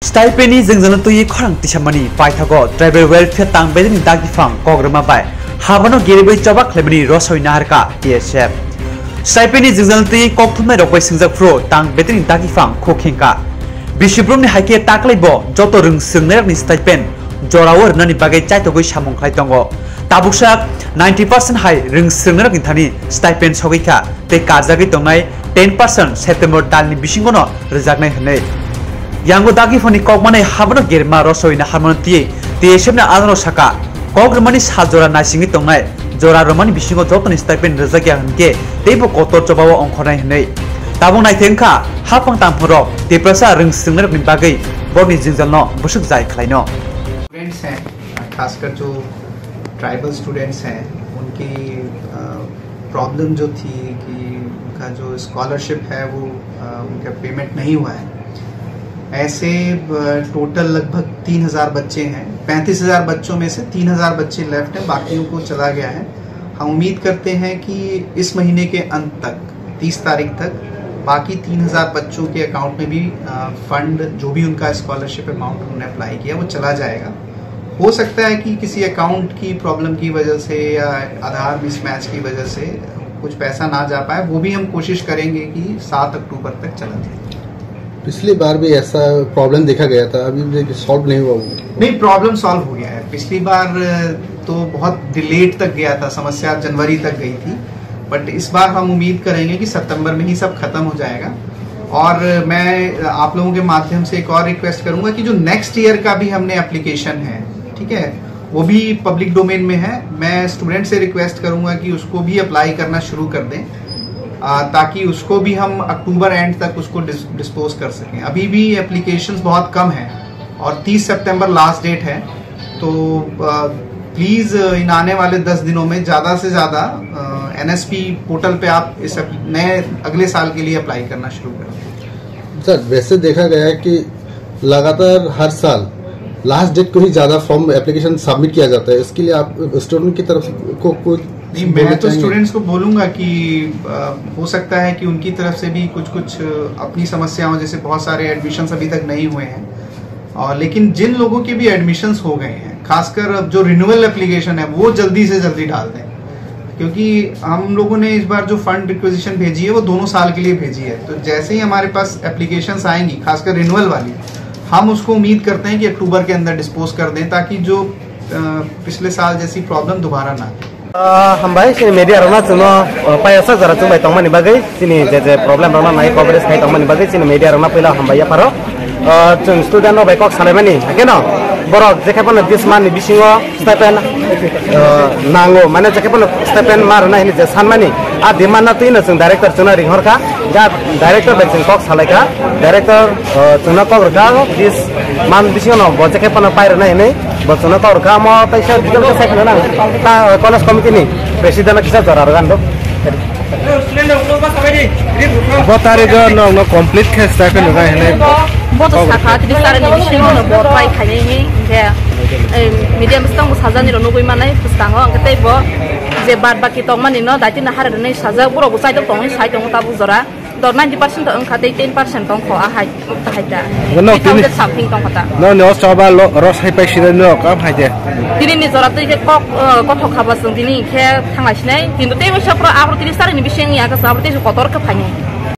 Stipeni jengjalan tu ye khorang tisamani paithago tribal welfare tang bedin dagifang kograma bai habano geribai chobak lebni rosoi naharka TSF Stipeni jengjalan tu ye kokthumai rokbai singjak pro tang bedin dagifang khokhingka Bishipurumni haike taklaibo joto rung singnerni stipend jorawar nani bagai chaitogoi samong khlaitongo tabuksak 90% hai rung singnerni thani stipend sogika te karjagi tongnai 10% September dalni bisingono rejaknai hanai Yango dagi foni kokmane habano germa rosoina harmonti TSF na adano saka kogrmani sajora nasingi tongnai jora romani bisingo jotoni stipend rejagya hanke tebo kotor chobawo ongkhonai hanai tabung nai thengka hapang tamphoro deprasa rung singner ni bagai borni jinjalno busuk jai khlaino students हैं खासकर जो tribal students हैं उनकी problem जो थी कि उनका जो स्कॉलरशिप है वो उनका पेमेंट नहीं हुआ है ऐसे टोटल लगभग 3000 बच्चे हैं 35000 बच्चों में से 3000 बच्चे लेफ्ट हैं बाकियों को चला गया है हम उम्मीद करते हैं कि इस महीने के अंत तक 30 तारीख तक बाकी 3000 बच्चों के अकाउंट में भी फंड जो भी उनका स्कॉलरशिप अमाउंट उन्होंने अप्लाई किया वो चला जाएगा हो सकता है कि किसी अकाउंट की प्रॉब्लम की वजह से या आधार मिसमैच की वजह से कुछ पैसा ना जा पाए वो भी हम कोशिश करेंगे कि 7 अक्टूबर तक चला जाए पिछली बार भी ऐसा प्रॉब्लम देखा गया था अभी सॉल्व नहीं हुआ नहीं प्रॉब्लम सॉल्व हो गया है पिछली बार तो बहुत डिलेड तक गया था समस्या जनवरी तक गई थी बट इस बार हम उम्मीद करेंगे कि सितंबर में ही सब खत्म हो जाएगा और मैं आप लोगों के माध्यम से एक और रिक्वेस्ट करूंगा कि जो नेक्स्ट ईयर का भी हमने एप्लीकेशन है ठीक है वो भी पब्लिक डोमेन में है मैं स्टूडेंट से रिक्वेस्ट करूंगा कि उसको भी अप्लाई करना शुरू कर दें ताकि उसको भी हम अक्टूबर एंड तक उसको डिस्पोज कर सकें अभी भी एप्लीकेशंस बहुत कम हैं और 30 सितंबर लास्ट डेट है तो प्लीज इन आने वाले 10 दिनों में ज़्यादा से ज़्यादा NSP पोर्टल पे आप इस नए अगले साल के लिए अप्लाई करना शुरू करें सर वैसे देखा गया है कि लगातार हर साल लास्ट डेट को ही ज़्यादा फॉर्म एप्लीकेशन सबमिट किया जाता है इसके लिए आप स्टूडेंट की तरफ को कुछ नहीं मैं तो स्टूडेंट्स को बोलूंगा कि हो सकता है कि उनकी तरफ से भी कुछ अपनी समस्याओं जैसे बहुत सारे एडमिशन्स अभी तक नहीं हुए हैं और लेकिन जिन लोगों के भी एडमिशन्स हो गए हैं खासकर जो रिन्यूअल एप्लीकेशन है वो जल्दी से जल्दी डाल दें क्योंकि हम लोगों ने इस बार जो फंड रिक्वेजिशन भेजी है वो 2 साल के लिए भेजी है तो जैसे ही हमारे पास एप्लीकेशंस आएंगी खासकर रिन्यूअल वाली हम उसको उम्मीद करते हैं कि अक्टूबर के अंदर डिस्पोज कर दें ताकि जो पिछले साल जैसी प्रॉब्लम दोबारा ना हम भाई से मीडिया रोना चुनो पैसा जरा चुन भाई तंगमानी बागै चिनी जे प्रॉब्लम रोना नाइ कवरेज खाइ तंगमानी बागै चिनी मीडिया रोना पहिला हम भाई पारो जों स्टूडेंट भाई कक सालायमानि हाकेन बरक जेखेपन दिस माननि बिसिङो स्टाइपेन्ड नांगो माने जेखेपन स्टाइपेन्ड मारना हिनि जे सानमानि आ डिमान्ड तुइनो जों डाइरेक्टर जों रिंहरका जा डाइरेक्टर भाई जों कक सालायका डाइरेक्टर जों कगरका दिस मान बिसिङो न जेखेपन पाइरना हिनि बचना कगरका म पैसा डिटेल के साइकल ना ता कॉलेज कमिटी नि प्रेसिडेंट किसा जरा गान्दो तारिख न कंप्लीट के स्टाइपेन्ड होगा है बतो साखा तिसार नि बिसिङो न बरपाइ खायनि जे मीडियम स्टंग साजानि र नगै मानाय पुस्ताङो अंगतै ब जे बाद बाकी तंगमानि न दाइतिना हारनै साजा बरो गसाइदो तंगै साइदो ताबु जरा दर 90% अंखातै 10% तंग ख आहाय ताहायदा नो तिनि सामथिं तंग खता नो सबा रसाय पैसिदा न का फाइदे दिनि जरा तै जे कथ खाबा जों दिनि खे थांगासिनाय किन्तु तै बैसाफ्रा आब्रो तिसार नि बिसिङनि आका साब्रो तै कतर का फाइनै